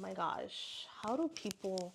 my gosh, how do people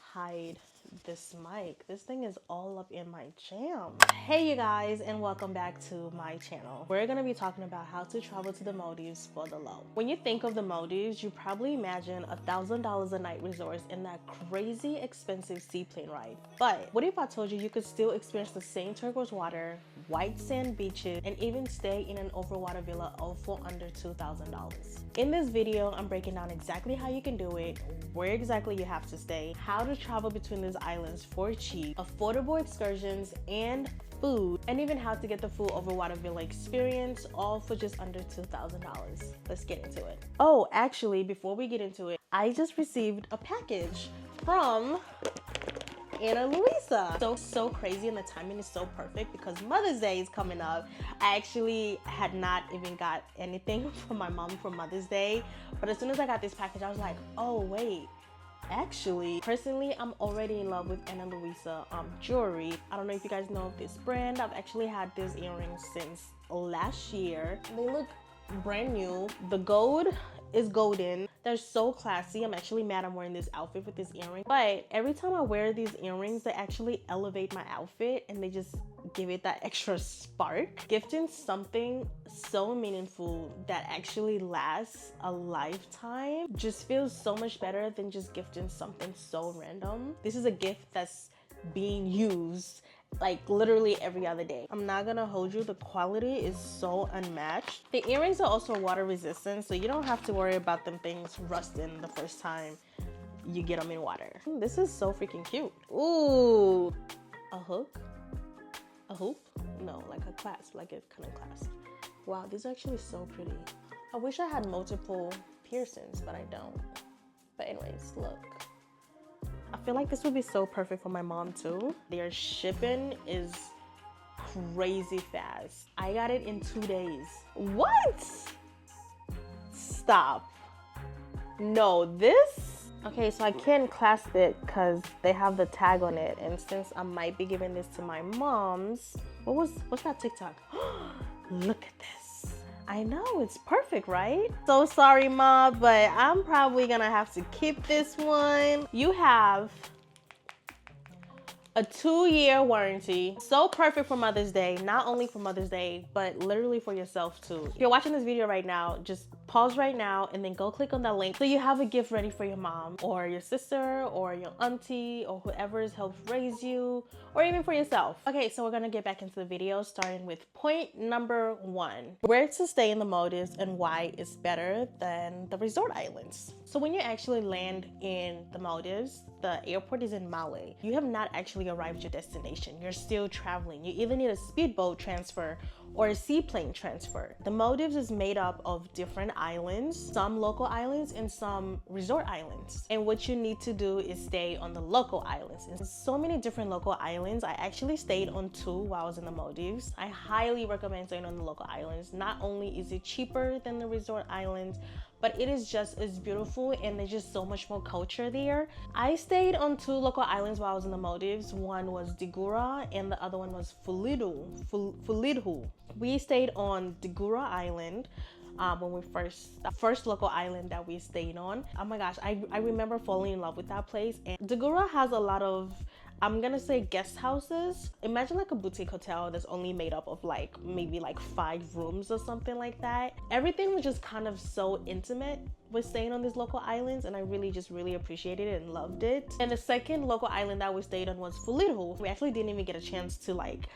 hide this mic? This thing is all up in my jam. Hey you guys, and welcome back to my channel. We're gonna be talking about how to travel to the Maldives for the low. When you think of the Maldives, you probably imagine $1,000 a night resorts and that crazy expensive seaplane ride. But what if I told you you could still experience the same turquoise water, white sand beaches, and even stay in an overwater villa all for under $2,000? In this video, I'm breaking down exactly how you can do it, where exactly you have to stay, how to travel between these islands for cheap, affordable excursions and food, and even how to get the full overwater villa experience, all for just under $2,000. Let's get into it. Oh, actually, before we get into it, I just received a package from Luisa. So crazy, and the timing is so perfect because Mother's Day is coming up. I actually had not even got anything from my mom for Mother's Day, but as soon as I got this package, I was like, oh wait, actually, personally, I'm already in love with Luisa jewelry. I don't know if you guys know of this brand. I've actually had these earrings since last year. They look brand new. The gold is golden. They're so classy. I'm actually mad I'm wearing this outfit with this earring, but every time I wear these earrings, they actually elevate my outfit and they just give it that extra spark. Gifting something so meaningful that actually lasts a lifetime just feels so much better than just gifting something so random. This is a gift that's being used like literally every other day. I'm not gonna hold you, the quality is so unmatched. The earrings are also water resistant, so you don't have to worry about them things rusting the first time you get them in water. This is so freaking cute. Ooh, a hook, a hoop? No, like a clasp, like a kind of clasp. Wow, these are actually so pretty. I wish I had multiple piercings, but I don't. But anyways, look. I feel like this would be so perfect for my mom too. Their shipping is crazy fast. I got it in 2 days. What? Stop. No, this? Okay, so I can't clasp it because they have the tag on it. And since I might be giving this to my mom's, what's that TikTok? Look at this. I know, it's perfect, right? So sorry, Ma, but I'm probably gonna have to keep this one. You have a 2-year warranty. So perfect for Mother's Day. Not only for Mother's Day, but literally for yourself too. If you're watching this video right now, just pause right now and then go click on that link so you have a gift ready for your mom or your sister or your auntie or whoever has helped raise you, or even for yourself. Okay, so we're gonna get back into the video, starting with point number 1. Where to stay in the Maldives and why it's better than the resort islands. So when you actually land in the Maldives, the airport is in Malé. You have not actually arrived at your destination. You're still traveling. You either need a speedboat transfer or a seaplane transfer. The Maldives is made up of different islands, some local islands and some resort islands. And what you need to do is stay on the local islands. And so many different local islands. I actually stayed on 2 while I was in the Maldives. I highly recommend staying on the local islands. Not only is it cheaper than the resort islands, but it is just as beautiful and there's just so much more culture there. I stayed on 2 local islands while I was in the Maldives. One was Digura and the other one was Fulidhu. We stayed on Digura Island when we the first local island that we stayed on. Oh my gosh, I remember falling in love with that place. And Digura has a lot of, I'm gonna say, guest houses. Imagine like a boutique hotel that's only made up of like maybe like 5 rooms or something like that. Everything was just kind of so intimate with staying on these local islands, and I really appreciated it and loved it. And the second local island that we stayed on was Fulidhu. We actually didn't even get a chance to like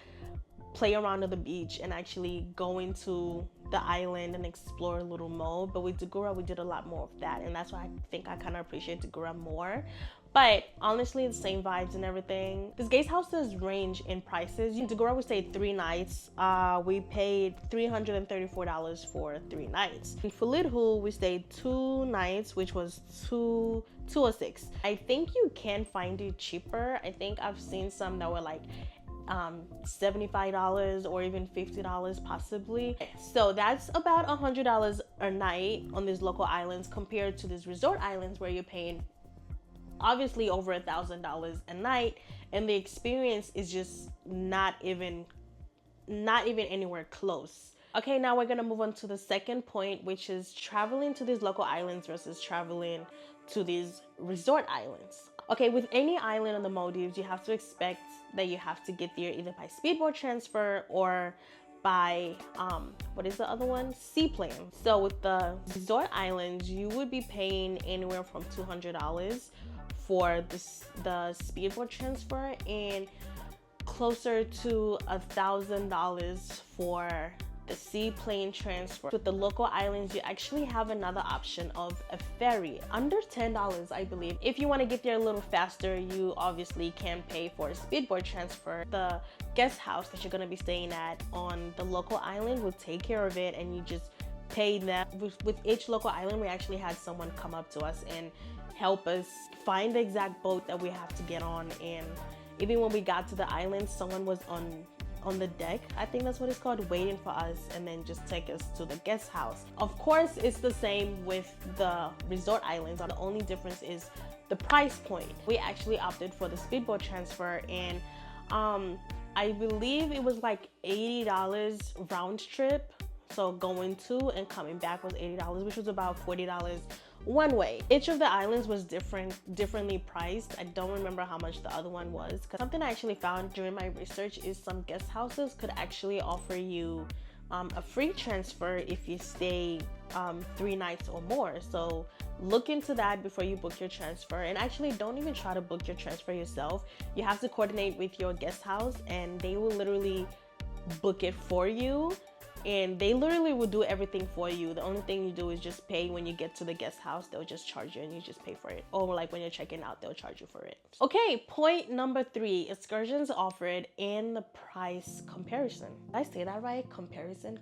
play around on the beach and actually go into the island and explore a little more. But with Digura, we did a lot more of that, and that's why I think I kind of appreciate Digura more. But honestly, the same vibes and everything. These guest houses range in prices. In Digura, we stayed 3 nights. We paid $334 for 3 nights. In Fulidhu, we stayed 2 nights, which was $206. I think you can find it cheaper. I think I've seen some that were like $75 or even $50 possibly. So that's about $100 a night on these local islands compared to these resort islands where you're paying obviously over $1,000 a night, and the experience is just not even anywhere close Okay, now we're gonna move on to the second point, which is traveling to these local islands versus traveling to these resort islands. Okay, with any island on the Maldives, you have to expect that you have to get there either by speedboat transfer or by what is the other one, seaplane. So with the resort islands, you would be paying anywhere from $200 for the speedboat transfer and closer to $1,000 for the seaplane transfer. With the local islands, you actually have another option of a ferry under $10, I believe. If you want to get there a little faster, you obviously can pay for a speedboat transfer. The guest house that you're going to be staying at on the local island will take care of it, and you just pay them. With each local island, we actually had someone come up to us and help us find the exact boat that we have to get on. And even when we got to the island, someone was on the deck, I think that's what it's called, waiting for us, and then just take us to the guest house. Of course, it's the same with the resort islands. The only difference is the price point. We actually opted for the speedboat transfer, and I believe it was like $80 round trip. So going to and coming back was $80, which was about $40 one way. Each of the islands was differently priced. I don't remember how much the other one was. Something I actually found during my research is some guest houses could actually offer you a free transfer if you stay 3 nights or more. So look into that before you book your transfer. And actually, don't even try to book your transfer yourself. You have to coordinate with your guest house, and they will literally book it for you. And they literally will do everything for you. The only thing you do is just pay when you get to the guest house. They'll just charge you and you just pay for it. Or like when you're checking out, they'll charge you for it. Okay, point number 3, excursions offered and the price comparison. Did I say that right? Comparison.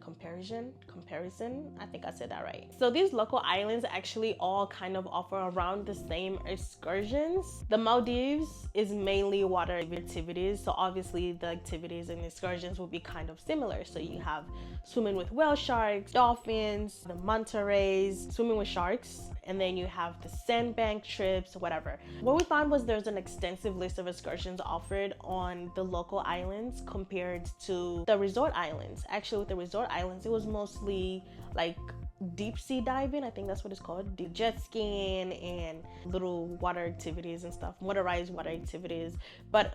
I think I said that right. So these local islands actually all kind of offer around the same excursions. The Maldives is mainly water activities. So obviously the activities and excursions will be kind of similar. So you have swimming with whale sharks, dolphins, the manta rays, swimming with sharks, and then you have the sandbank trips, whatever. What we found was there's an extensive list of excursions offered on the local islands compared to the resort islands. Actually, with the resort islands, it was mostly like deep sea diving, I think that's what it's called, deep jet skiing and little water activities and stuff, motorized water activities. But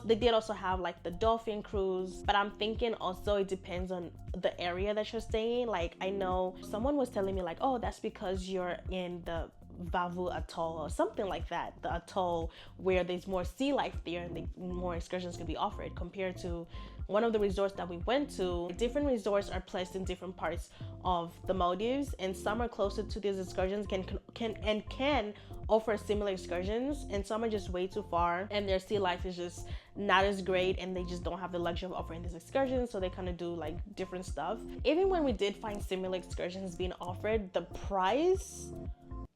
they did also have like the dolphin cruise. But I'm thinking also it depends on the area that you're staying. Like I know someone was telling me like, oh, that's because you're in the Vavu Atoll or something like that, the atoll where there's more sea life there and more excursions can be offered compared to one of the resorts that we went to. Different resorts are placed in different parts of the Maldives, and some are closer to these excursions, can offer similar excursions, and some are just way too far and their sea life is just not as great and they just don't have the luxury of offering these excursions, so they kind of do like different stuff. Even when we did find similar excursions being offered, the price,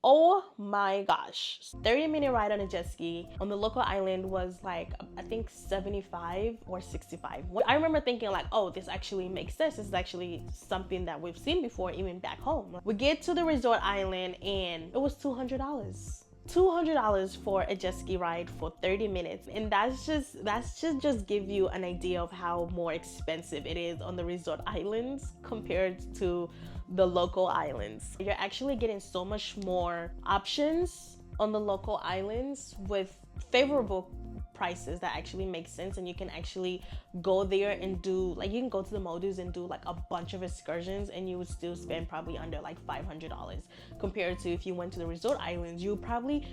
oh my gosh, 30-minute ride on a jet ski on the local island was like, I think 75 or 65. I remember thinking like, oh, this actually makes sense. This is actually something that we've seen before, even back home. We get to the resort island and it was $200. $200 for a jet ski ride for 30 minutes. And that's just give you an idea of how more expensive it is on the resort islands compared to the local islands. You're actually getting so much more options on the local islands with favorable prices that actually make sense, and you can actually go there and do like, you can go to the Maldives and do like a bunch of excursions and you would still spend probably under like $500 compared to if you went to the resort islands, you would probably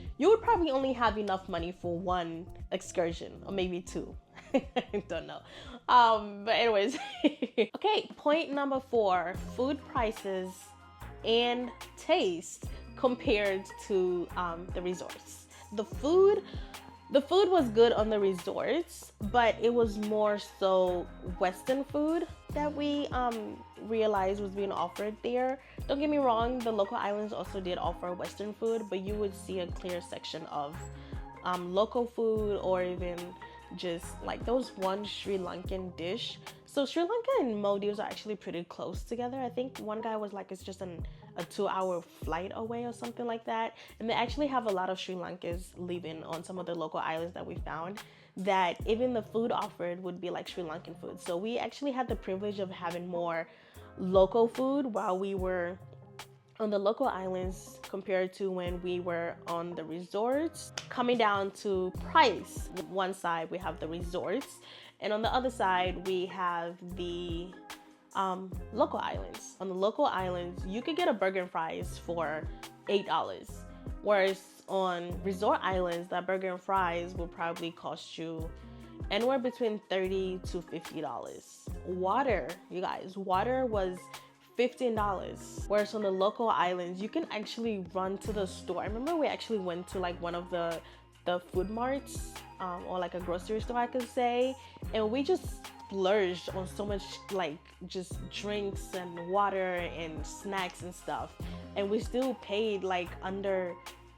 only have enough money for one excursion or maybe 2. I don't know. But anyways. Okay, point number 4, food prices and taste compared to the resorts. The food was good on the resorts, but it was more so Western food that we realized was being offered there. Don't get me wrong, the local islands also did offer Western food, but you would see a clear section of local food, or even just like there was one Sri Lankan dish. So Sri Lanka and Maldives are actually pretty close together. I think one guy was like, it's just a 2-hour flight away or something like that. And they actually have a lot of Sri Lankans living on some of the local islands that we found, that even the food offered would be like Sri Lankan food. So we actually had the privilege of having more local food while we were on the local islands compared to when we were on the resorts. Coming down to price, one side we have the resorts, and on the other side we have the local islands. On the local islands, you could get a burger and fries for $8, whereas on resort islands, that burger and fries will probably cost you anywhere between $30 to $50. Water, you guys, water was $15, whereas on the local islands you can actually run to the store. I remember we actually went to like one of the food marts, or like a grocery store I could say, and we just splurged on so much, like just drinks and water and snacks and stuff, and we still paid like under,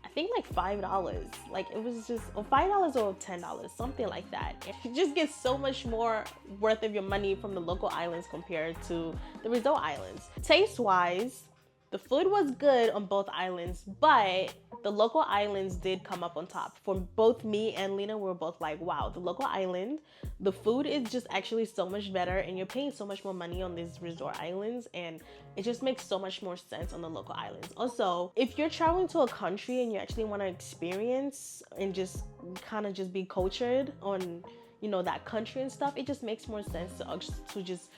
I think like $5. Like it was just, or $5 or $10, something like that. You just get so much more worth of your money from the local islands compared to the resort islands. Taste wise, the food was good on both islands, but the local islands did come up on top. For both me and Lena, we were both like, wow, the local island, the food is just actually so much better, and you're paying so much more money on these resort islands, and it just makes so much more sense on the local islands. Also, if you're traveling to a country and you actually want to experience and just kind of just be cultured on, you know, that country and stuff, it just makes more sense to just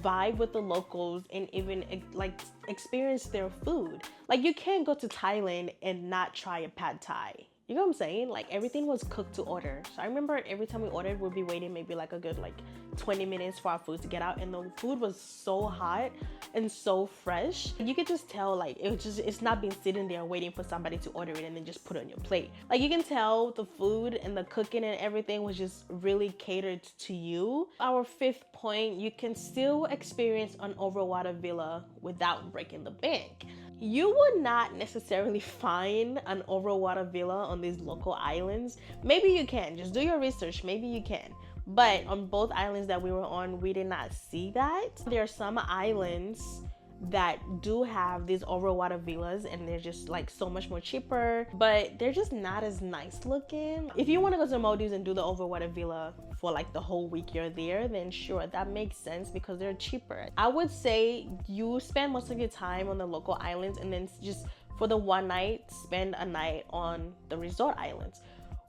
vibe with the locals and even like experience their food. Like you can't go to Thailand and not try a pad thai. You know what I'm saying? Like everything was cooked to order. So I remember every time we ordered, we'd be waiting maybe like a good like 20 minutes for our food to get out, and the food was so hot and so fresh. You could just tell like it's not been sitting there waiting for somebody to order it and then just put it on your plate. Like you can tell the food and the cooking and everything was just really catered to you. Our fifth point, you can still experience an overwater villa without breaking the bank. You would not necessarily find an overwater villa on these local islands. Maybe you can, just do your research, maybe you can. But on both islands that we were on, we did not see that. There are some islands that do have these overwater villas, and they're just like so much more cheaper, but they're just not as nice looking. If you want to go to the Maldives and do the overwater villa for like the whole week you're there, then sure, that makes sense because they're cheaper. I would say you spend most of your time on the local islands, and then just for the one night, spend a night on the resort islands.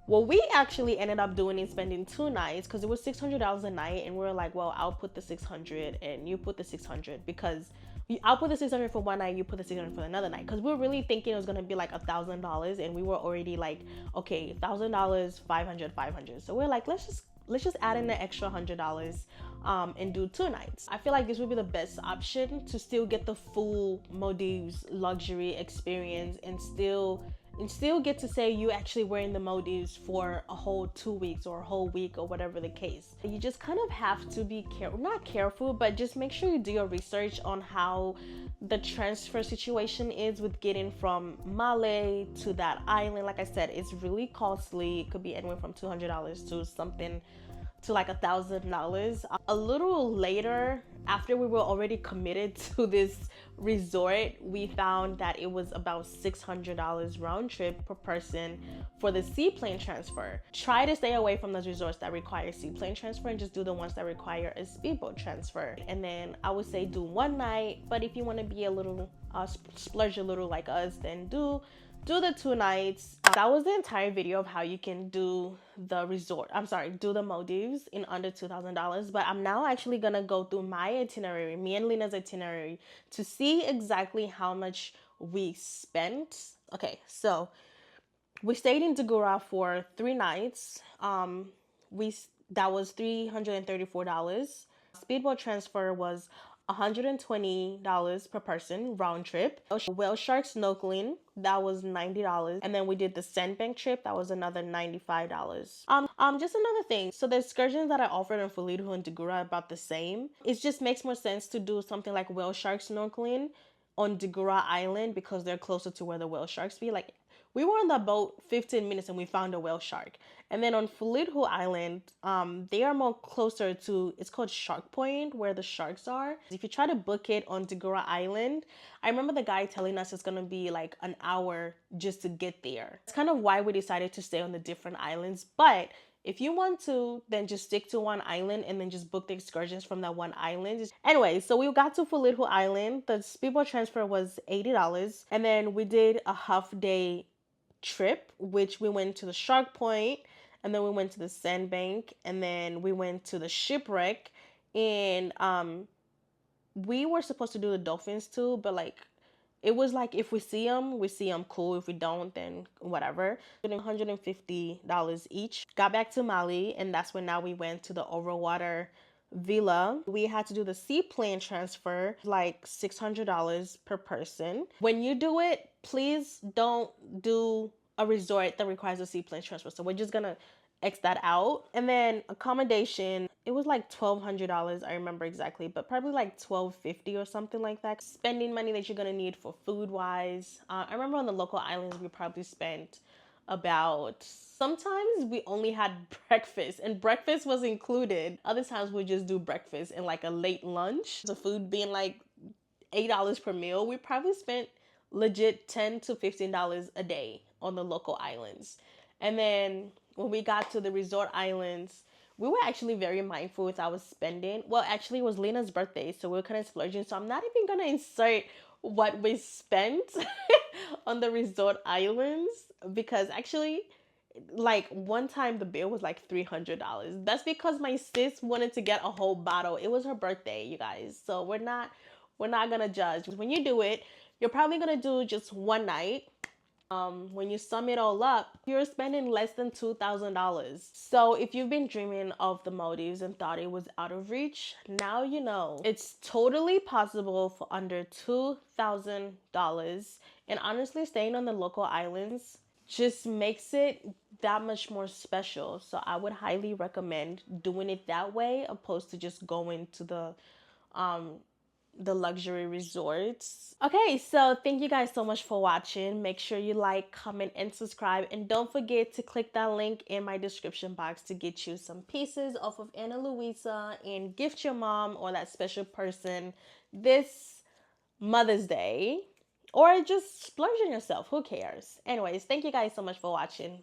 What we actually ended up doing is spending 2 nights, because it was $600 a night, and we were like, well, I'll put the 600 and you put the 600, because I'll put the 600 for one night, you put the 600 for another night, because we were really thinking it was gonna be like $1,000, and we were already like, okay, $1,000, 500. So we're like, let's just add in the extra $100 and do 2 nights. I feel like this would be the best option to still get the full Maldives luxury experience and still get to say you actually were in the Maldives for a whole 2 weeks or a whole week or whatever the case. You just kind of have to be not careful, but just make sure you do your research on how the transfer situation is with getting from Malé to that island. Like I said, it's really costly. It could be anywhere from $200 to something to like $1,000. A little later, after we were already committed to this resort, we found that it was about $600 round trip per person for the seaplane transfer. Try to stay away from those resorts that require seaplane transfer and just do the ones that require a speedboat transfer. And then I would say do 1 night, but if you want to be a little splurge a little like us, then do the 2 nights. That was the entire video of how you can do the do the Maldives in under $2,000. But I'm now actually gonna go through my itinerary, me and Lena's itinerary, to see exactly how much we spent. Okay, so we stayed in Degura for 3 nights. That was $334. Speedboat transfer was $120 per person round trip. Whale shark snorkeling, that was $90, and then we did the sandbank trip, that was another $95. Just another thing, so the excursions that I offered in Fulirhu and Degura are about the same. It just makes more sense to do something like whale shark snorkeling on Degura Island because they're closer to where the whale sharks be. Like, we were on the boat 15 minutes and we found a whale shark. And then on Fulirhu Island, they are more closer to, it's called Shark Point, where the sharks are. If you try to book it on Degura Island, I remember the guy telling us it's gonna be like an hour just to get there. It's kind of why we decided to stay on the different islands. But If you want to, then just stick to one island and then just book the excursions from that one island. Anyway, so we got to Fulithu Island. The speedboat transfer was $80. And then we did a half day trip, which we went to the Shark Point, and then we went to the Sandbank, and then we went to the shipwreck. And we were supposed to do the dolphins too, but like it was like if we see them, we see them, cool. If we don't, then whatever. $150 each. Got back to Mali, and that's when now we went to the overwater villa. We had to do the seaplane transfer, like $600 per person. When you do it, please don't do a resort that requires a seaplane transfer. So we're just gonna X that out. And then accommodation, it was like $1,200, I remember exactly, but probably like $1,250 or something like that. Spending money that you're gonna need for food wise. I remember on the local islands we probably spent about, sometimes we only had breakfast, and breakfast was included. Other times we just do breakfast and like a late lunch. The food being like $8 per meal. We probably spent legit $10 to $15 a day on the local islands. And then when we got to the resort islands, we were actually very mindful with our spending. Well, actually, it was Lena's birthday, so we were kind of splurging. So I'm not even gonna insert what we spent on the resort islands, because actually, like one time the bill was like $300. That's because my sis wanted to get a whole bottle. It was her birthday, you guys. So we're not gonna judge. When you do it, you're probably gonna do just one night. When you sum it all up, you're spending less than $2,000. So if you've been dreaming of the Maldives and thought it was out of reach, now you know. It's totally possible for under $2,000. And honestly, staying on the local islands just makes it that much more special. So I would highly recommend doing it that way, opposed to just going to the luxury resorts. Okay, so thank you guys so much for watching. Make sure you like, comment, and subscribe. And don't forget to click that link in my description box to get you some pieces off of Ana Luisa and gift your mom or that special person this Mother's Day. Or just splurge on yourself. Who cares? Anyways, thank you guys so much for watching.